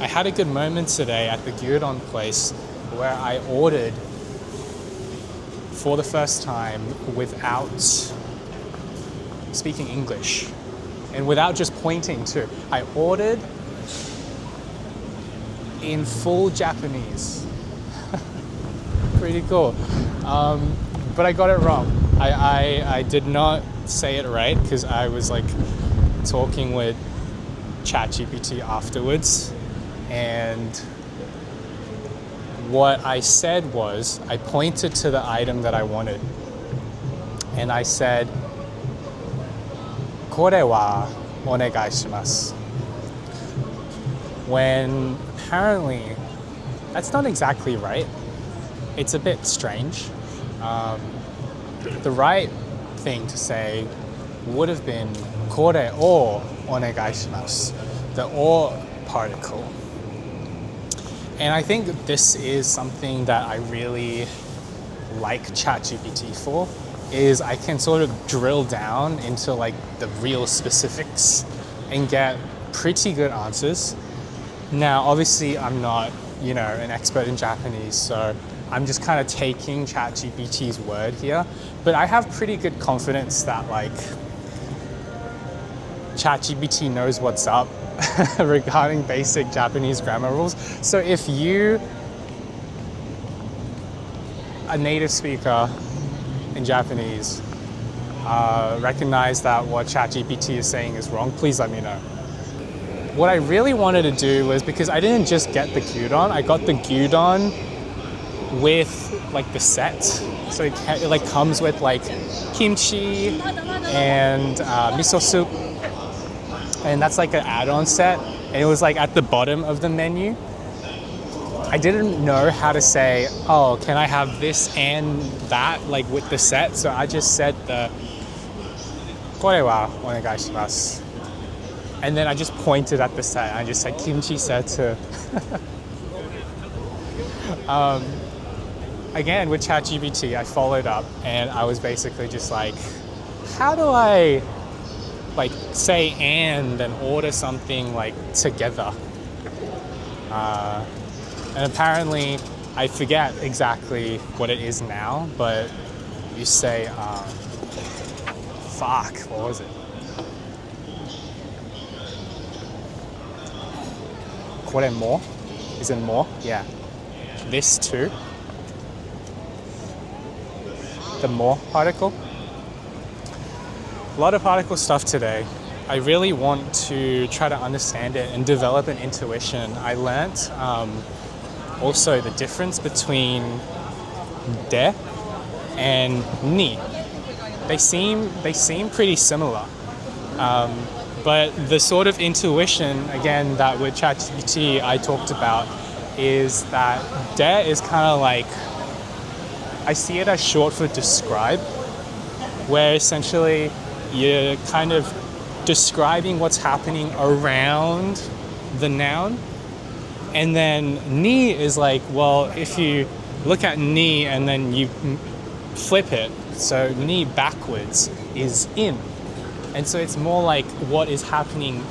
I had a good moment today at the gyudon place where I ordered for the first time without speaking English and without just pointing to. I ordered in full Japanese. Pretty cool. But I got it wrong. I did not say it right because I was like talking with ChatGPT afterwards, and what I said was I pointed to the item that I wanted and I said, "Kore wa onegai shimasu." When apparently that's not exactly right. It's a bit strange. The right thing to say would have been "kore o onegai shimasu," the "o" particle. And I think this is something that I really like ChatGPT for, is I can sort of drill down into like the real specifics and get pretty good answers. Now, obviously I'm not, an expert in Japanese, so I'm just kind of taking ChatGPT's word here, but I have pretty good confidence that like ChatGPT knows what's up regarding basic Japanese grammar rules. So if you, a native speaker in Japanese, recognize that what ChatGPT is saying is wrong, please let me know. What I really wanted to do was, because I didn't just get the gyudon, I got the gyudon with like the set. So it like comes with like kimchi and miso soup, and that's like an add-on set, and it was like at the bottom of the menu. I didn't know how to say, oh, can I have this and that like with the set, so I just said the "kore wa onegai shimasu," and then I just pointed at the set and I just said kimchi setsu. Again, with ChatGPT, I followed up and I was basically just like, how do I like say and order something like together? And apparently I forget exactly what it is now, but you say, what was it? Kore mo? Is it more? Yeah. This too. The more particle. A lot of particle stuff today. I really want to try to understand it and develop an intuition. I learnt also the difference between de and ni. They seem pretty similar, but the sort of intuition, again, that with ChatGPT I talked about, is that de is kind of like, I see it as short for describe, where essentially you're kind of describing what's happening around the noun. And then ni is like, well, if you look at ni and then you flip it, so ni backwards is in. And so it's more like what is happening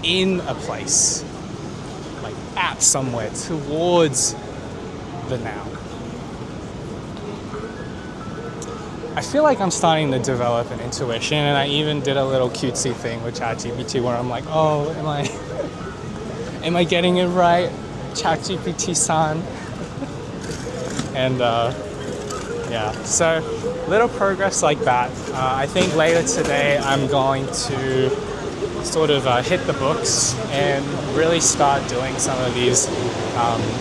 in a place, like at somewhere, towards the noun. I feel like I'm starting to develop an intuition, and I even did a little cutesy thing with ChatGPT where I'm like, oh, am I getting it right, ChatGPT-san? And yeah, so little progress like that. I think later today I'm going to sort of hit the books and really start doing some of these,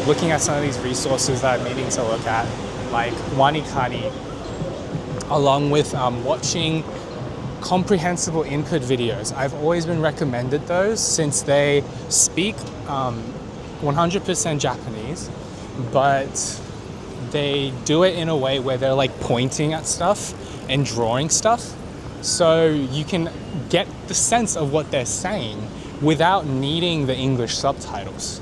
looking at some of these resources that I'm needing to look at, like Wanikani, along with watching comprehensible input videos. I've always been recommended those since they speak 100% Japanese, but they do it in a way where they're like pointing at stuff and drawing stuff, so you can get the sense of what they're saying without needing the English subtitles.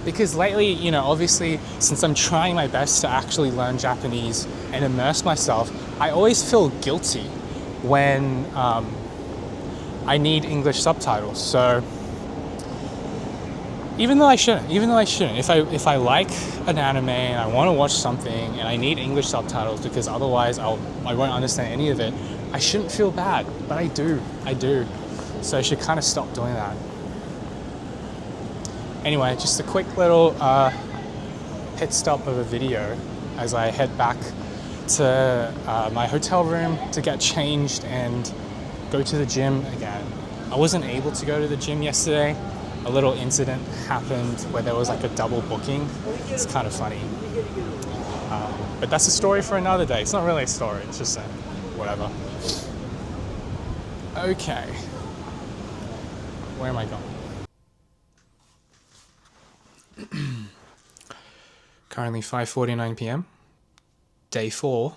Because lately, obviously, since I'm trying my best to actually learn Japanese and immerse myself, I always feel guilty when I need English subtitles. So even though I shouldn't. If I like an anime and I want to watch something and I need English subtitles because otherwise I won't understand any of it, I shouldn't feel bad. But I do. So I should kind of stop doing that. Anyway, just a quick little pit stop of a video as I head back to my hotel room to get changed and go to the gym again. I wasn't able to go to the gym yesterday. A little incident happened where there was like a double booking. It's kind of funny. But that's a story for another day. It's not really a story, it's just a whatever. Okay. Where am I going? Currently 5:49 p.m. Day 4.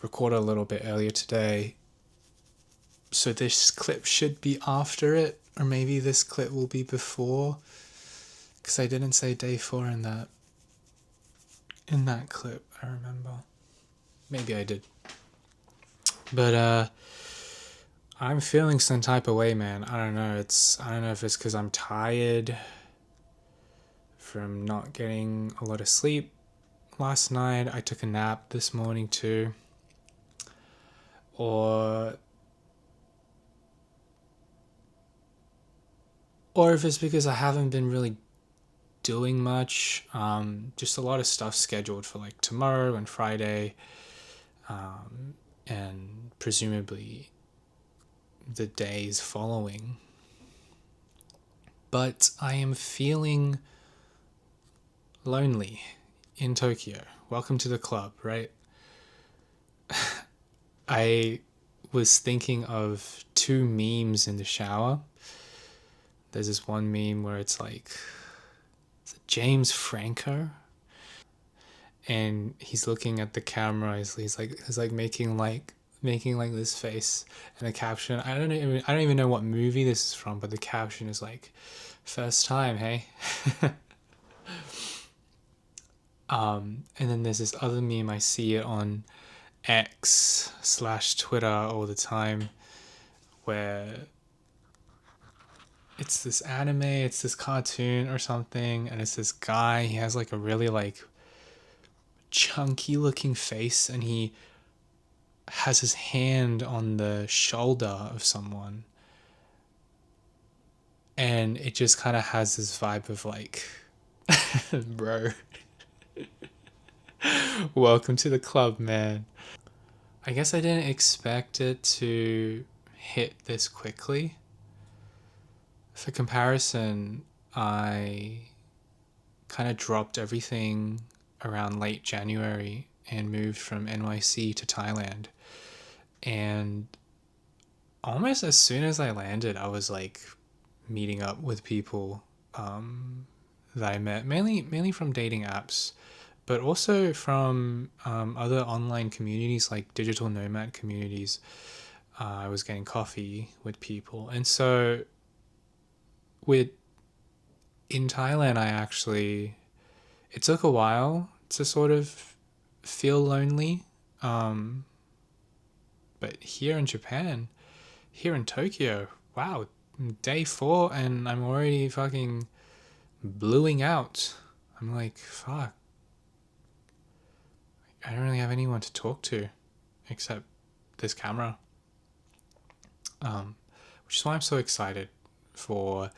Recorded a little bit earlier today. So this clip should be after it, or maybe this clip will be before, because I didn't say day 4 in that clip, I remember. Maybe I did. But I'm feeling some type of way, man. I don't know if it's because I'm tired from not getting a lot of sleep last night. I took a nap this morning too. Or if it's because I haven't been really doing much. Just a lot of stuff scheduled for like tomorrow and Friday, and presumably the days following. But I am feeling lonely in Tokyo. Welcome to the club, right? I was thinking of 2 memes in the shower. There's this one meme where it's like, is it James Franco? And he's looking at the camera. He's like making this face, and the caption. I don't even know what movie this is from, but the caption is like, "First time, hey." And then there's this other meme. I see it on X/Twitter all the time, where it's this anime, it's this cartoon or something, and it's this guy. He has like a really like chunky looking face, and he has his hand on the shoulder of someone, and it just kind of has this vibe of like, bro, welcome to the club, man. I guess I didn't expect it to hit this quickly. For comparison, I kind of dropped everything around late January and moved from NYC to Thailand. And almost as soon as I landed, I was like meeting up with people that I met, mainly from dating apps, but also from other online communities like digital nomad communities. I was getting coffee with people. And so in Thailand, it took a while to sort of feel lonely. But here in Japan, here in Tokyo, wow, day 4 and I'm already fucking bluing out. I'm like, fuck. I don't really have anyone to talk to except this camera. Which is why I'm so excited for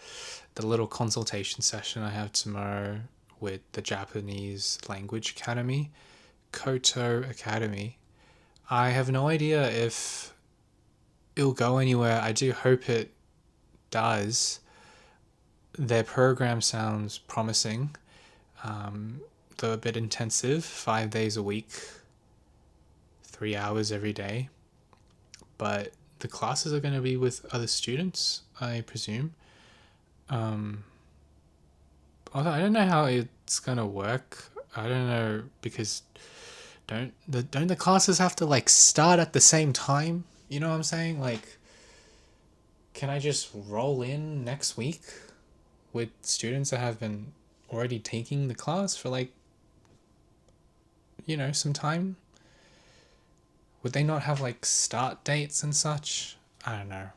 the little consultation session I have tomorrow with the Japanese Language Academy, Koto Academy. I have no idea if it'll go anywhere. I do hope it does. Their program sounds promising, though a bit intensive, 5 days a week, 3 hours every day. But the classes are going to be with other students, I presume. Although I don't know how it's going to work. I don't know, because don't the classes have to like start at the same time? You know what I'm saying? Like, can I just roll in next week with students that have been already taking the class for like, some time? Would they not have like start dates and such? I don't know.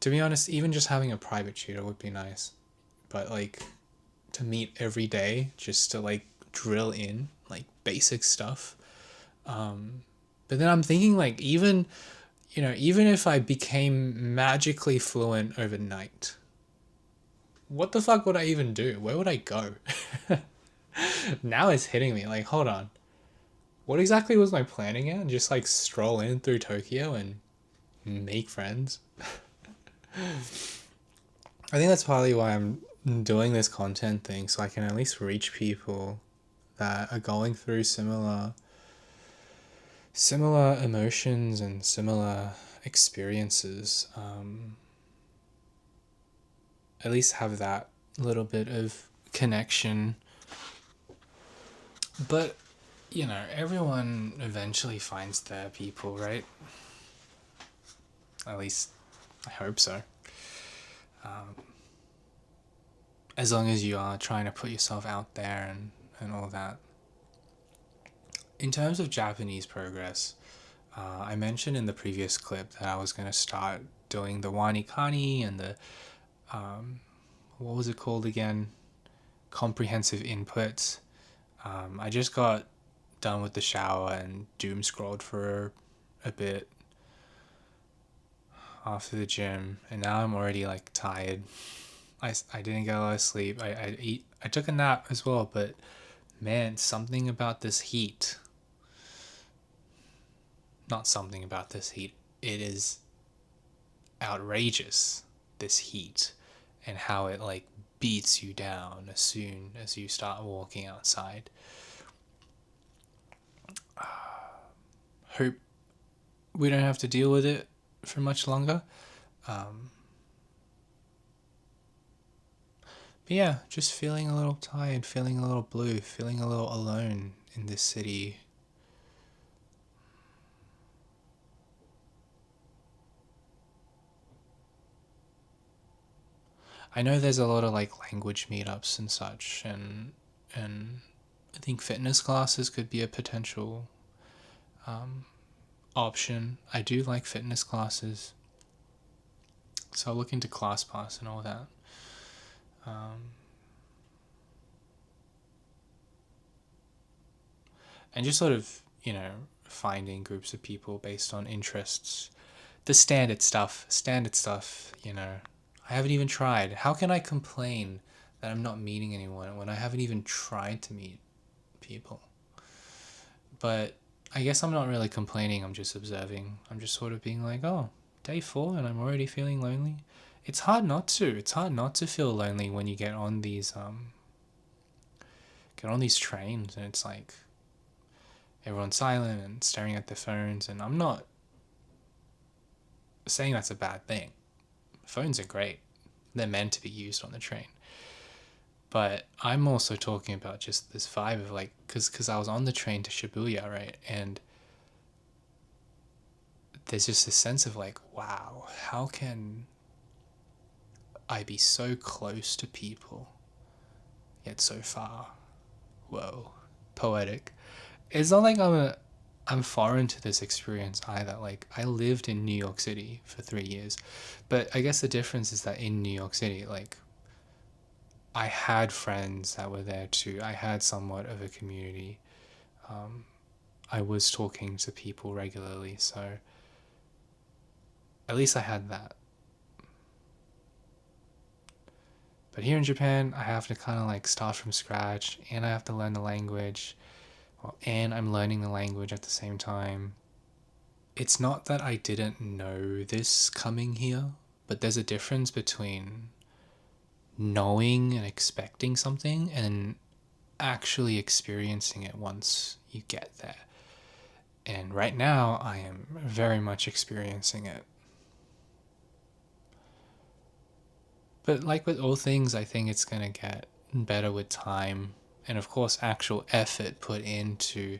To be honest, even just having a private tutor would be nice. But like to meet every day just to like drill in like basic stuff. But then I'm thinking like even if I became magically fluent overnight, what the fuck would I even do? Where would I go? Now it's hitting me like, hold on. What exactly was my plan again? Just like stroll in through Tokyo and make friends? I think that's partly why I'm doing this content thing, so I can at least reach people that are going through similar emotions and similar experiences. At least have that little bit of connection. But everyone eventually finds their people, right? At least I hope so. As long as you are trying to put yourself out there and all that. In terms of Japanese progress, I mentioned in the previous clip that I was going to start doing the wanikani and the, what was it called again? Comprehensive inputs. I just got done with the shower and doom scrolled for a bit after the gym, and now I'm already like tired. I didn't get a lot of sleep. I took a nap as well, but man, something about this heat. Not something about this heat. It is outrageous, this heat, and how it like beats you down as soon as you start walking outside. Hope we don't have to deal with it for much longer. But yeah, just feeling a little tired, feeling a little blue, feeling a little alone in this city. I know there's a lot of like language meetups and such, and I think fitness classes could be a potential option. I do like fitness classes, so I'll look into ClassPass and all that. And just sort of, finding groups of people based on interests. The standard stuff, I haven't even tried. How can I complain that I'm not meeting anyone when I haven't even tried to meet people? But I guess I'm not really complaining, I'm just observing. I'm just sort of being like, oh, day 4 and I'm already feeling lonely. It's hard not to. It's hard not to feel lonely when you get on these trains and it's like everyone's silent and staring at their phones, and I'm not saying that's a bad thing. Phones are great. They're meant to be used on the train. But I'm also talking about just this vibe of like, because I was on the train to Shibuya, right? And there's just this sense of like, wow, how can I be so close to people yet so far? Whoa, poetic. It's not like I'm foreign to this experience either. Like, I lived in New York City for 3 years, but I guess the difference is that in New York City, like, I had friends that were there too. I had somewhat of a community. I was talking to people regularly, so at least I had that. But here in Japan, I have to kind of like start from scratch, and I have to learn the language, and I'm learning the language at the same time. It's not that I didn't know this coming here, but there's a difference between knowing and expecting something and actually experiencing it once you get there. And right now, I am very much experiencing it. But like with all things, I think it's going to get better with time. And of course, actual effort put into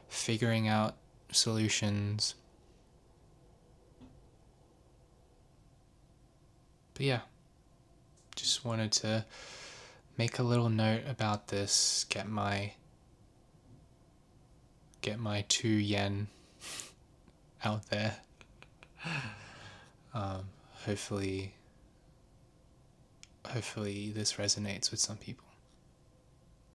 figuring out solutions. But yeah, just wanted to make a little note about this, get my 2 yen out there. hopefully this resonates with some people.